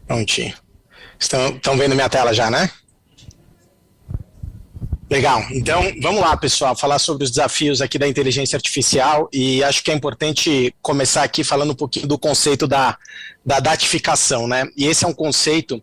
Prontinho. Estão vendo minha tela já, né? Legal. Então, vamos lá, pessoal, falar sobre os desafios aqui da inteligência artificial e acho que é importante começar aqui falando um pouquinho do conceito da datificação, né? E esse é um conceito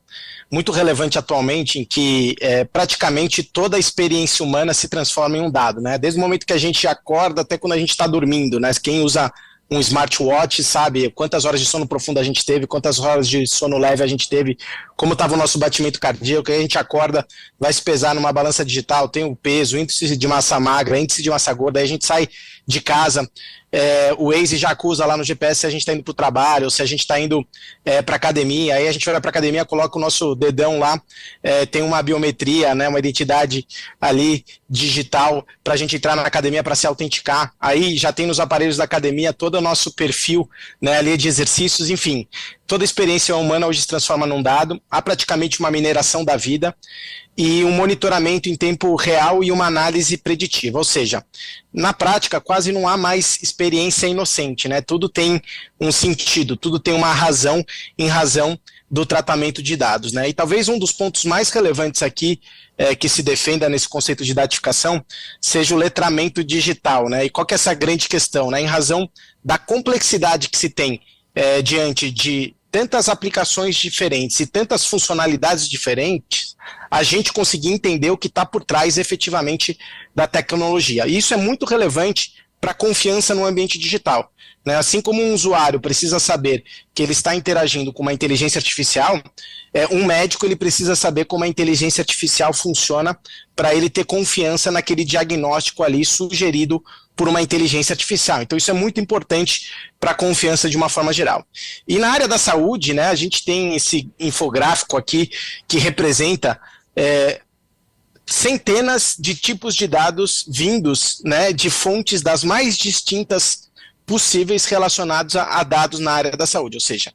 muito relevante atualmente em que praticamente toda a experiência humana se transforma em um dado, né? Desde o momento que a gente acorda até quando a gente está dormindo, né? Quem usa um smartwatch sabe quantas horas de sono profundo a gente teve, quantas horas de sono leve a gente teve, como estava o nosso batimento cardíaco, aí a gente acorda, vai se pesar numa balança digital, tem o peso, índice de massa magra, índice de massa gorda, aí a gente sai de casa, o Waze já acusa lá no GPS se a gente está indo para o trabalho, ou se a gente está indo para academia, aí a gente vai para academia, coloca o nosso dedão lá, tem uma biometria, né, uma identidade ali digital para a gente entrar na academia para se autenticar, aí já tem nos aparelhos da academia todo o nosso perfil, né, ali de exercícios, enfim, toda a experiência humana hoje se transforma num dado, há praticamente uma mineração da vida e um monitoramento em tempo real e uma análise preditiva, ou seja, na prática quase não há mais experiência inocente, né? Tudo tem um sentido, tudo tem uma razão em razão do tratamento de dados, né? E talvez um dos pontos mais relevantes aqui que se defenda nesse conceito de datificação seja o letramento digital, né? E qual que é essa grande questão, né? Em razão da complexidade que se tem diante de tantas aplicações diferentes e tantas funcionalidades diferentes, a gente conseguir entender o que está por trás efetivamente da tecnologia. E isso é muito relevante para a confiança no ambiente digital, né? Assim como um usuário precisa saber que ele está interagindo com uma inteligência artificial, um médico ele precisa saber como a inteligência artificial funciona para ele ter confiança naquele diagnóstico ali sugerido por uma inteligência artificial. Então isso é muito importante para a confiança de uma forma geral. E na área da saúde, né, a gente tem esse infográfico aqui que representa centenas de tipos de dados vindos, né, de fontes das mais distintas possíveis relacionados a dados na área da saúde, ou seja,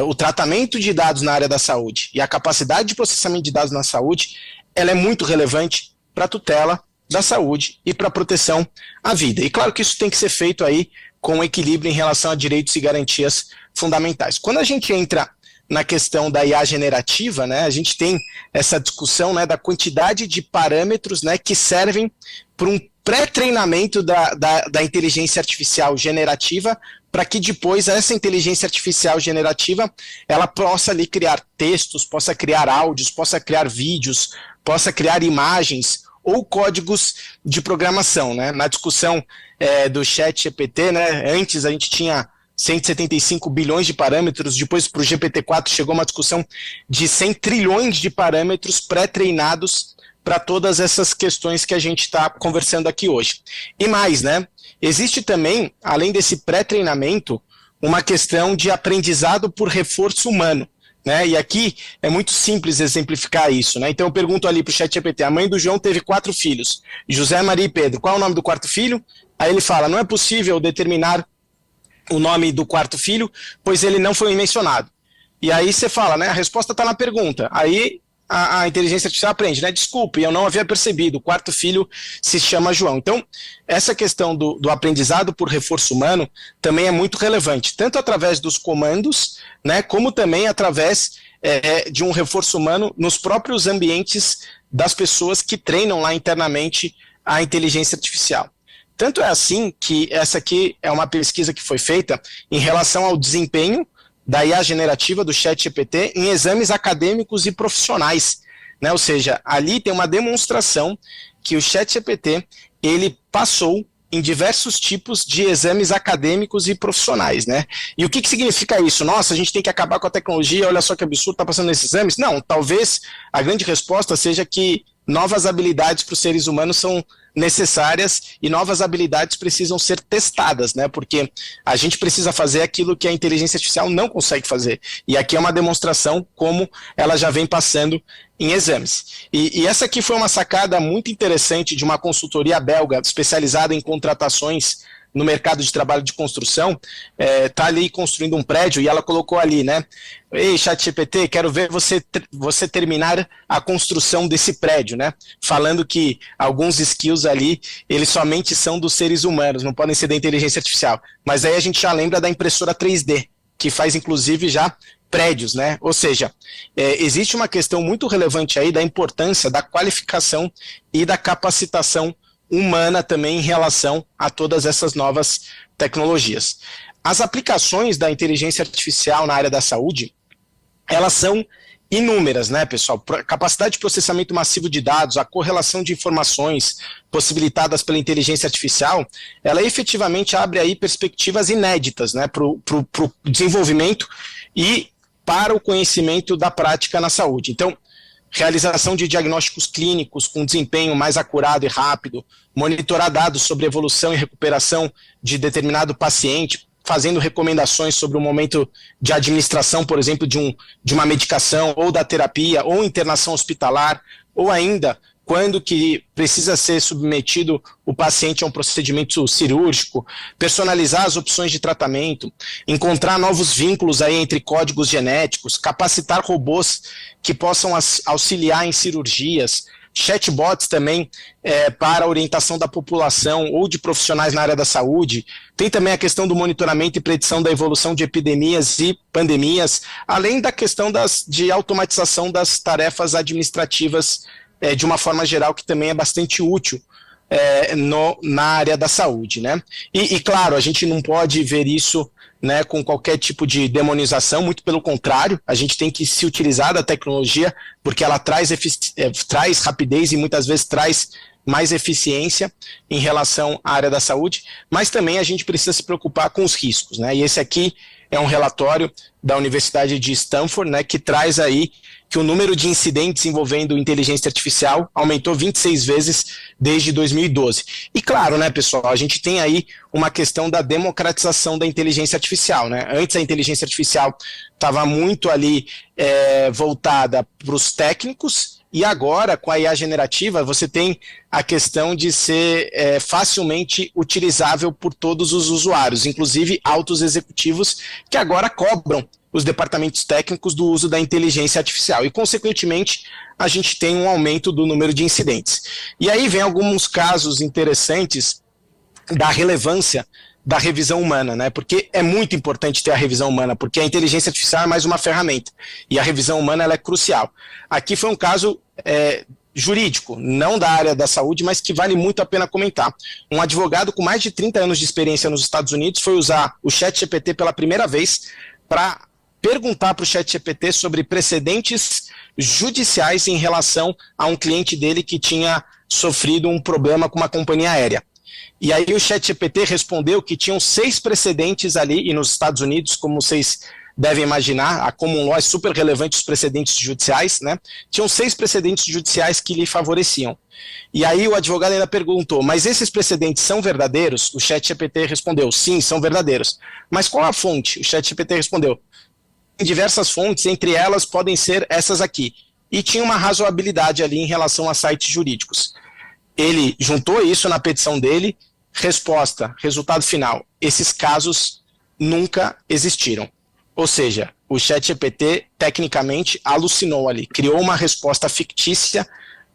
o tratamento de dados na área da saúde e a capacidade de processamento de dados na saúde, ela é muito relevante para a tutela da saúde e para a proteção à vida. E claro que isso tem que ser feito aí com equilíbrio em relação a direitos e garantias fundamentais. Quando a gente entra na questão da IA generativa, né, a gente tem essa discussão, né, da quantidade de parâmetros, né, que servem para um pré-treinamento da inteligência artificial generativa, para que depois essa inteligência artificial generativa ela possa ali criar textos, possa criar áudios, possa criar vídeos, possa criar imagens ou códigos de programação, né? Na discussão do chat GPT, né, antes a gente tinha 175 bilhões de parâmetros, depois para o GPT-4 chegou uma discussão de 100 trilhões de parâmetros pré-treinados para todas essas questões que a gente está conversando aqui hoje. E mais, né? Existe também, além desse pré-treinamento, uma questão de aprendizado por reforço humano, né? E aqui é muito simples exemplificar isso, né? Então eu pergunto ali para o ChatGPT, a mãe do João teve 4 filhos, José, Maria e Pedro, qual é o nome do quarto filho? Aí ele fala, não é possível determinar o nome do quarto filho, pois ele não foi mencionado. E aí você fala, né? A resposta está na pergunta. Aí a inteligência artificial aprende, né? Desculpe, eu não havia percebido, o quarto filho se chama João. Então, essa questão do aprendizado por reforço humano também é muito relevante, tanto através dos comandos, né, como também através de um reforço humano nos próprios ambientes das pessoas que treinam lá internamente a inteligência artificial. Tanto é assim que essa aqui é uma pesquisa que foi feita em relação ao desempenho da IA generativa do ChatGPT em exames acadêmicos e profissionais, né? Ou seja, ali tem uma demonstração que o ChatGPT ele passou em diversos tipos de exames acadêmicos e profissionais, né? E o que significa isso? Nossa, a gente tem que acabar com a tecnologia, olha só que absurdo, está passando nesses exames? Não, talvez a grande resposta seja que novas habilidades para os seres humanos são necessárias e novas habilidades precisam ser testadas, né? Porque a gente precisa fazer aquilo que a inteligência artificial não consegue fazer. E aqui é uma demonstração como ela já vem passando em exames. E essa aqui foi uma sacada muito interessante de uma consultoria belga especializada em contratações no mercado de trabalho de construção, tá ali construindo um prédio e ela colocou ali, né? Ei, ChatGPT, quero ver você terminar a construção desse prédio, né? Falando que alguns skills ali, eles somente são dos seres humanos, não podem ser da inteligência artificial. Mas aí a gente já lembra da impressora 3D, que faz inclusive já prédios, né? Ou seja, existe uma questão muito relevante aí da importância da qualificação e da capacitação humana também em relação a todas essas novas tecnologias. As aplicações da inteligência artificial na área da saúde, elas são inúmeras, né, pessoal? Capacidade de processamento massivo de dados, a correlação de informações possibilitadas pela inteligência artificial, ela efetivamente abre aí perspectivas inéditas, né, para o desenvolvimento e para o conhecimento da prática na saúde. Então, realização de diagnósticos clínicos com desempenho mais acurado e rápido, monitorar dados sobre evolução e recuperação de determinado paciente, fazendo recomendações sobre o momento de administração, por exemplo, de uma medicação, ou da terapia, ou internação hospitalar, ou ainda quando que precisa ser submetido o paciente a um procedimento cirúrgico, personalizar as opções de tratamento, encontrar novos vínculos aí entre códigos genéticos, capacitar robôs que possam auxiliar em cirurgias, chatbots também para a orientação da população ou de profissionais na área da saúde. Tem também a questão do monitoramento e predição da evolução de epidemias e pandemias, além da questão de automatização das tarefas administrativas de uma forma geral, que também é bastante útil na área da saúde, né? E claro, a gente não pode ver isso, né, com qualquer tipo de demonização, muito pelo contrário, a gente tem que se utilizar da tecnologia, porque ela traz rapidez e muitas vezes traz mais eficiência em relação à área da saúde, mas também a gente precisa se preocupar com os riscos, né? E esse aqui é um relatório da Universidade de Stanford, né, que traz aí que o número de incidentes envolvendo inteligência artificial aumentou 26 vezes desde 2012. E claro, né, pessoal, a gente tem aí uma questão da democratização da inteligência artificial, né? Antes a inteligência artificial estava muito ali voltada para os técnicos, e agora, com a IA generativa, você tem a questão de ser facilmente utilizável por todos os usuários, inclusive altos executivos que agora cobram os departamentos técnicos do uso da inteligência artificial. E, consequentemente, a gente tem um aumento do número de incidentes. E aí vem alguns casos interessantes da relevância da revisão humana, né? Porque é muito importante ter a revisão humana, porque a inteligência artificial é mais uma ferramenta, e a revisão humana ela é crucial. Aqui foi um caso jurídico, não da área da saúde, mas que vale muito a pena comentar. Um advogado com mais de 30 anos de experiência nos Estados Unidos foi usar o ChatGPT pela primeira vez para perguntar para o ChatGPT sobre precedentes judiciais em relação a um cliente dele que tinha sofrido um problema com uma companhia aérea. E aí o ChatGPT respondeu que tinham 6 precedentes ali, e nos Estados Unidos, como vocês devem imaginar, a common law é super relevante, os precedentes judiciais, né? Tinham 6 precedentes judiciais que lhe favoreciam. E aí o advogado ainda perguntou, mas esses precedentes são verdadeiros? O ChatGPT respondeu, sim, são verdadeiros. Mas qual a fonte? O ChatGPT respondeu, em diversas fontes, entre elas podem ser essas aqui. E tinha uma razoabilidade ali em relação a sites jurídicos. Ele juntou isso na petição dele, resposta, resultado final, esses casos nunca existiram. Ou seja, o ChatGPT tecnicamente alucinou ali, criou uma resposta fictícia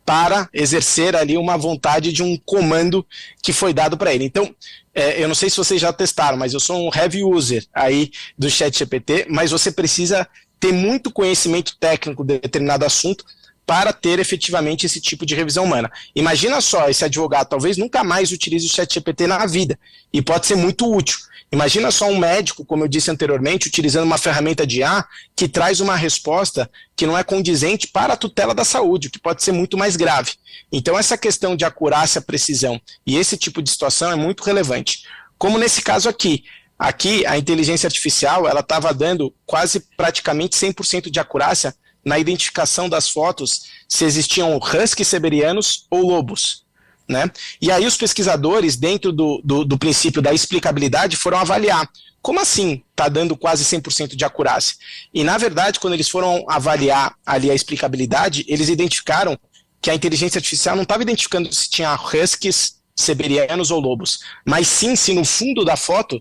para exercer ali uma vontade de um comando que foi dado para ele. Então, eu não sei se vocês já testaram, mas eu sou um heavy user aí do ChatGPT, mas você precisa ter muito conhecimento técnico de determinado assunto para ter efetivamente esse tipo de revisão humana. Imagina só, esse advogado talvez nunca mais utilize o ChatGPT na vida, e pode ser muito útil. Imagina só um médico, como eu disse anteriormente, utilizando uma ferramenta de IA que traz uma resposta que não é condizente para a tutela da saúde, o que pode ser muito mais grave. Então essa questão de acurácia, precisão e esse tipo de situação é muito relevante. Como nesse caso aqui. Aqui a inteligência artificial ela estava dando quase praticamente 100% de acurácia na identificação das fotos se existiam huskies siberianos ou lobos, né? E aí os pesquisadores, dentro do princípio da explicabilidade, foram avaliar. Como assim está dando quase 100% de acurácia? E, na verdade, quando eles foram avaliar ali a explicabilidade, eles identificaram que a inteligência artificial não estava identificando se tinha huskies siberianos ou lobos, mas sim se no fundo da foto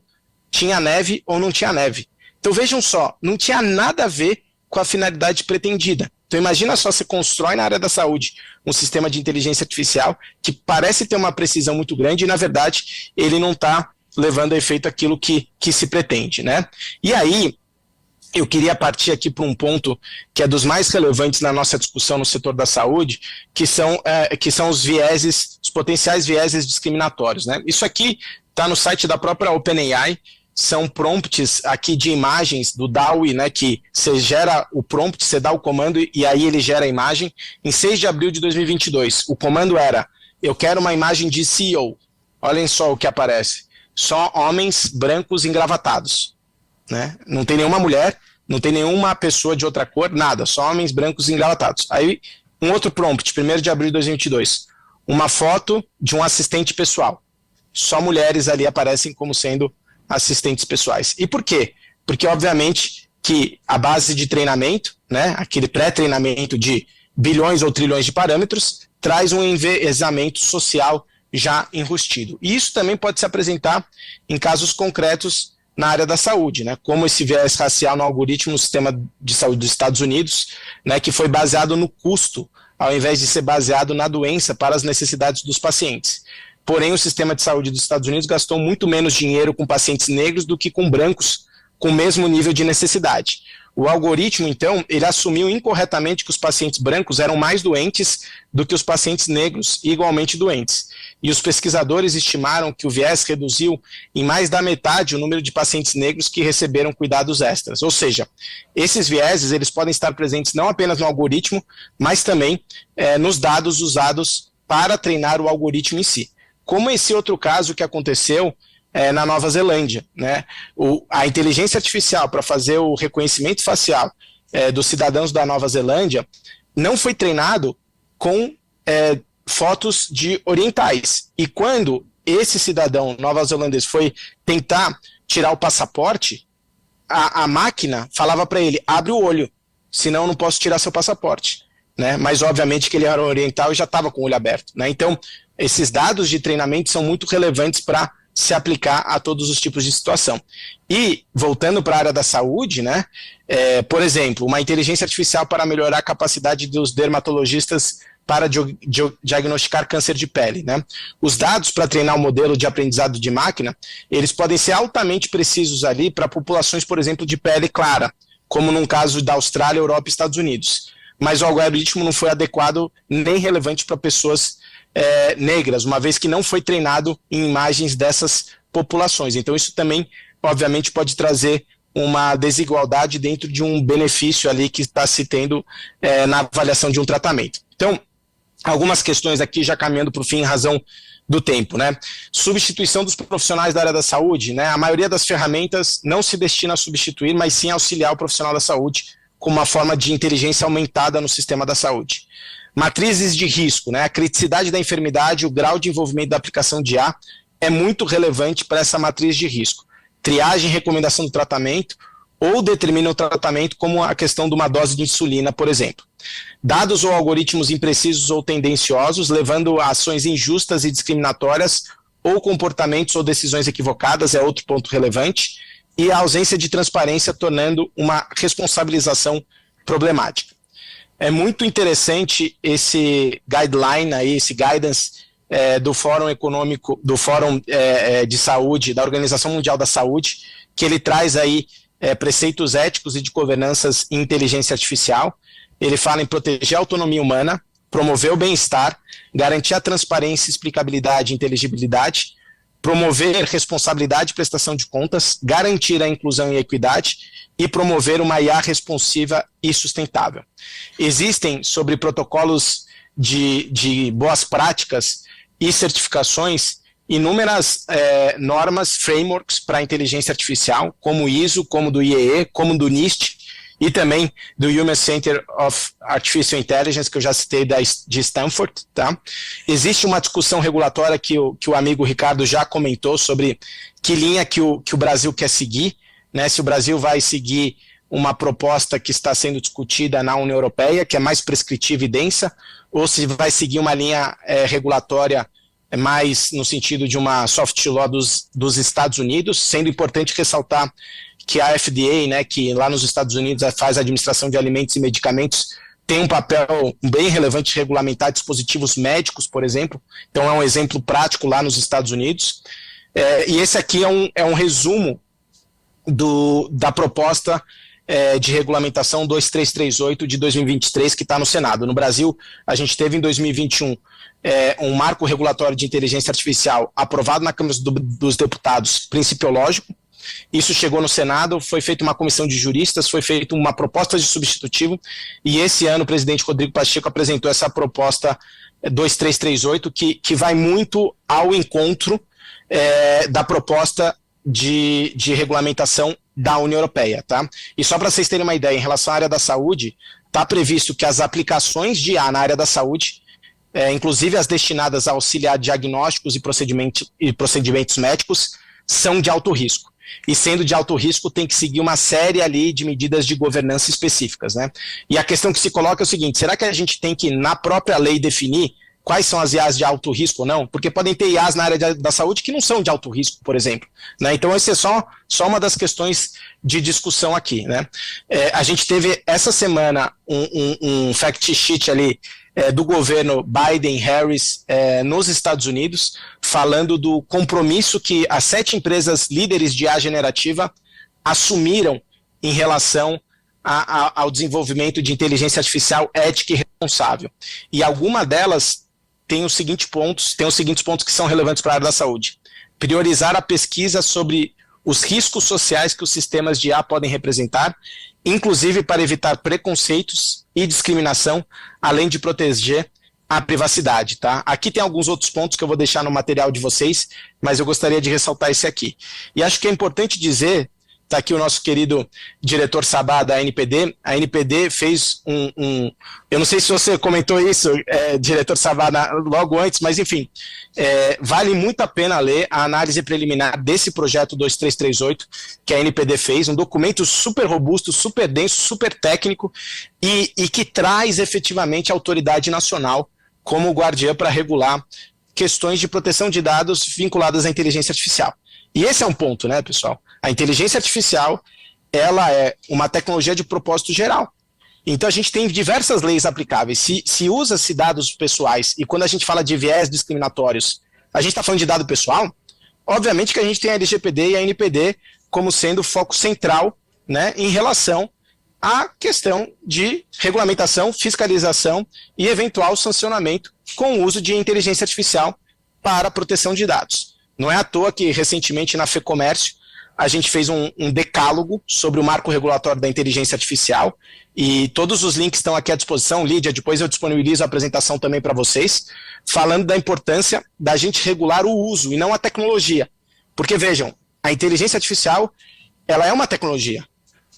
tinha neve ou não tinha neve. Então vejam só, não tinha nada a ver com a finalidade pretendida. Então imagina só, você constrói na área da saúde um sistema de inteligência artificial que parece ter uma precisão muito grande e na verdade ele não está levando a efeito aquilo que se pretende, né? E aí eu queria partir aqui para um ponto que é dos mais relevantes na nossa discussão no setor da saúde, que são os vieses, os potenciais vieses discriminatórios, né? Isso aqui está no site da própria OpenAI, são prompts aqui de imagens do DALL-E, né, que você gera o prompt, você dá o comando e aí ele gera a imagem. Em 6 de abril de 2022, o comando era, eu quero uma imagem de CEO. Olhem só o que aparece. Só homens brancos engravatados. Né? Não tem nenhuma mulher, não tem nenhuma pessoa de outra cor, nada, só homens brancos engravatados. Aí, um outro prompt, 1º de abril de 2022, uma foto de um assistente pessoal. Só mulheres ali aparecem como sendo assistentes pessoais. E por quê? Porque, obviamente, que a base de treinamento, né, aquele pré-treinamento de bilhões ou trilhões de parâmetros, traz um enviesamento social já enrustido. E isso também pode se apresentar em casos concretos na área da saúde, né? Como esse viés racial no algoritmo no sistema de saúde dos Estados Unidos, né, que foi baseado no custo, ao invés de ser baseado na doença para as necessidades dos pacientes. Porém, o sistema de saúde dos Estados Unidos gastou muito menos dinheiro com pacientes negros do que com brancos com o mesmo nível de necessidade. O algoritmo, então, ele assumiu incorretamente que os pacientes brancos eram mais doentes do que os pacientes negros, igualmente doentes. E os pesquisadores estimaram que o viés reduziu em mais da metade o número de pacientes negros que receberam cuidados extras. Ou seja, esses vieses eles podem estar presentes não apenas no algoritmo, mas também nos dados usados para treinar o algoritmo em si. Como esse outro caso que aconteceu na Nova Zelândia, né? A inteligência artificial para fazer o reconhecimento facial dos cidadãos da Nova Zelândia não foi treinado com fotos de orientais. E quando esse cidadão nova-zelandês foi tentar tirar o passaporte, a máquina falava para ele, abre o olho, senão eu não posso tirar seu passaporte. Né? Mas obviamente que ele era oriental e já estava com o olho aberto. Né? Então, esses dados de treinamento são muito relevantes para se aplicar a todos os tipos de situação. E, voltando para a área da saúde, né, por exemplo, uma inteligência artificial para melhorar a capacidade dos dermatologistas para diagnosticar câncer de pele. Né? Os dados para treinar o modelo de aprendizado de máquina, eles podem ser altamente precisos ali para populações, por exemplo, de pele clara, como num caso da Austrália, Europa e Estados Unidos. Mas o algoritmo não foi adequado nem relevante para pessoas negras, uma vez que não foi treinado em imagens dessas populações. Então isso também, obviamente, pode trazer uma desigualdade dentro de um benefício ali que está se tendo na avaliação de um tratamento. Então, algumas questões aqui já caminhando para o fim em razão do tempo, né? Substituição dos profissionais da área da saúde, né? A maioria das ferramentas não se destina a substituir, mas sim a auxiliar o profissional da saúde com uma forma de inteligência aumentada no sistema da saúde. Matrizes de risco, né? A criticidade da enfermidade, o grau de envolvimento da aplicação de IA é muito relevante para essa matriz de risco. Triagem e recomendação do tratamento ou determina o tratamento, como a questão de uma dose de insulina, por exemplo. Dados ou algoritmos imprecisos ou tendenciosos, levando a ações injustas e discriminatórias ou comportamentos ou decisões equivocadas é outro ponto relevante. E a ausência de transparência tornando uma responsabilização problemática. É muito interessante esse guideline aí, esse guidance do Fórum Econômico, do Fórum de Saúde, da Organização Mundial da Saúde, que ele traz aí preceitos éticos e de governanças em inteligência artificial. Ele fala em proteger a autonomia humana, promover o bem-estar, garantir a transparência, explicabilidade e inteligibilidade, promover responsabilidade e prestação de contas, garantir a inclusão e a equidade e promover uma IA responsiva e sustentável. Existem, sobre protocolos de boas práticas e certificações, inúmeras normas, frameworks para a inteligência artificial, como o ISO, como do IEE, como do NIST, e também do Human Center of Artificial Intelligence, que eu já citei de Stanford. Tá? Existe uma discussão regulatória que o amigo Ricardo já comentou sobre que linha que o Brasil quer seguir, né? Se o Brasil vai seguir uma proposta que está sendo discutida na União Europeia, que é mais prescritiva e densa, ou se vai seguir uma linha regulatória mais no sentido de uma soft law dos Estados Unidos, sendo importante ressaltar que a FDA, né, que lá nos Estados Unidos faz a administração de alimentos e medicamentos, tem um papel bem relevante de regulamentar dispositivos médicos, por exemplo. Então é um exemplo prático lá nos Estados Unidos. E esse aqui é um resumo da proposta de regulamentação 2338 de 2023, que está no Senado. No Brasil, a gente teve em 2021 um marco regulatório de inteligência artificial aprovado na Câmara dos Deputados, principiológico. Isso chegou no Senado, foi feita uma comissão de juristas, foi feita uma proposta de substitutivo, e esse ano o presidente Rodrigo Pacheco apresentou essa proposta 2338, que vai muito ao encontro da proposta de regulamentação da União Europeia, tá? E só para vocês terem uma ideia, em relação à área da saúde, está previsto que as aplicações de IA na área da saúde, inclusive as destinadas a auxiliar diagnósticos e procedimentos médicos, são de alto risco. E sendo de alto risco, tem que seguir uma série ali de medidas de governança específicas, né? E a questão que se coloca é o seguinte: será que a gente tem que, na própria lei, definir quais são as IAs de alto risco ou não? Porque podem ter IAs na área da saúde que não são de alto risco, por exemplo, né? Então, essa é só uma das questões de discussão aqui, né? A gente teve essa semana um fact sheet ali do governo Biden-Harris nos Estados Unidos, falando do compromisso que as 7 empresas líderes de IA generativa assumiram em relação ao desenvolvimento de inteligência artificial ética e responsável. E alguma delas tem os seguintes pontos que são relevantes para a área da saúde. Priorizar a pesquisa sobre os riscos sociais que os sistemas de IA podem representar, inclusive para evitar preconceitos e discriminação, além de proteger a privacidade, tá? Aqui tem alguns outros pontos que eu vou deixar no material de vocês, mas eu gostaria de ressaltar esse aqui. E acho que é importante dizer, está aqui o nosso querido diretor Sabá da ANPD. A ANPD fez eu não sei se você comentou isso, diretor Sabá, logo antes, mas enfim, vale muito a pena ler a análise preliminar desse projeto 2338 que a ANPD fez, um documento super robusto, super denso, super técnico e que traz efetivamente a autoridade nacional como guardiã para regular questões de proteção de dados vinculadas à inteligência artificial. E esse é um ponto, né, pessoal? A inteligência artificial, ela é uma tecnologia de propósito geral. Então a gente tem diversas leis aplicáveis. Se usa-se dados pessoais, e quando a gente fala de viés discriminatórios, a gente está falando de dado pessoal, obviamente que a gente tem a LGPD e a ANPD como sendo o foco central, né, em relação à questão de regulamentação, fiscalização e eventual sancionamento com o uso de inteligência artificial para a proteção de dados. Não é à toa que, recentemente, na FEComércio, a gente fez um decálogo sobre o marco regulatório da inteligência artificial, e todos os links estão aqui à disposição. Lídia, depois eu disponibilizo a apresentação também para vocês, falando da importância da gente regular o uso e não a tecnologia. Porque, vejam, a inteligência artificial, ela é uma tecnologia.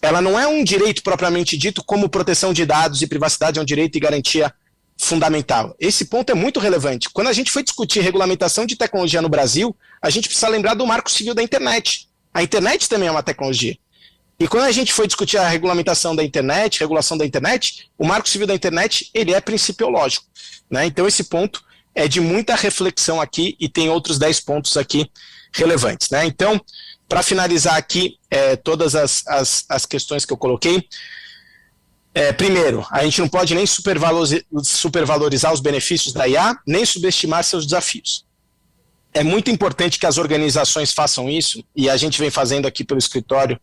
Ela não é um direito propriamente dito, como proteção de dados e privacidade é um direito e garantia fundamental. Esse ponto é muito relevante. Quando a gente foi discutir regulamentação de tecnologia no Brasil, a gente precisa lembrar do Marco Civil da Internet. A internet também é uma tecnologia. E quando a gente foi discutir a regulamentação da internet, regulação da internet, o Marco Civil da Internet, ele é principiológico, né? Então esse ponto é de muita reflexão aqui e tem outros 10 pontos aqui relevantes, né? Então, para finalizar aqui todas as questões que eu coloquei, primeiro, a gente não pode nem supervalorizar os benefícios da IA, nem subestimar seus desafios. É muito importante que as organizações façam isso, e a gente vem fazendo aqui pelo escritório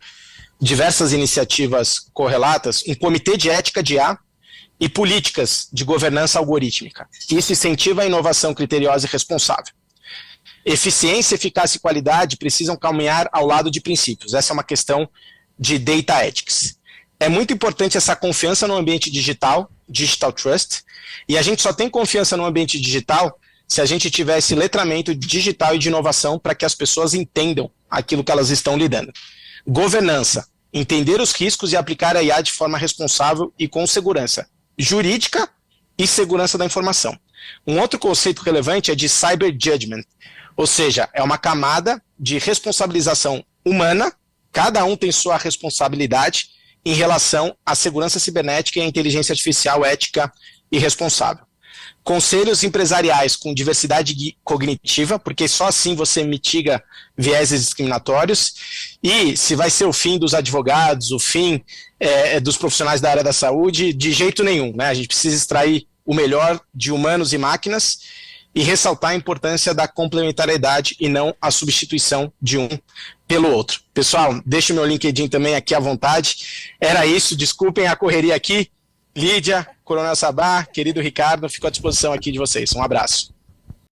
diversas iniciativas correlatas, um comitê de ética de IA e políticas de governança algorítmica. Isso incentiva a inovação criteriosa e responsável. Eficiência, eficácia e qualidade precisam caminhar ao lado de princípios. Essa é uma questão de data ethics. É muito importante essa confiança no ambiente digital, digital trust, e a gente só tem confiança no ambiente digital se a gente tiver esse letramento digital e de inovação para que as pessoas entendam aquilo que elas estão lidando. Governança, entender os riscos e aplicar a IA de forma responsável e com segurança jurídica e segurança da informação. Um outro conceito relevante é de cyber judgment, ou seja, é uma camada de responsabilização humana, cada um tem sua responsabilidade em relação à segurança cibernética e à inteligência artificial ética e responsável. Conselhos empresariais com diversidade cognitiva, porque só assim você mitiga vieses discriminatórios, e se vai ser o fim dos advogados, o fim dos profissionais da área da saúde, de jeito nenhum, né? A gente precisa extrair o melhor de humanos e máquinas e ressaltar a importância da complementariedade e não a substituição de um pelo outro. Pessoal, deixo meu LinkedIn também aqui à vontade. Era isso, desculpem a correria aqui. Lídia, Coronel Sabá, querido Ricardo, fico à disposição aqui de vocês. Um abraço.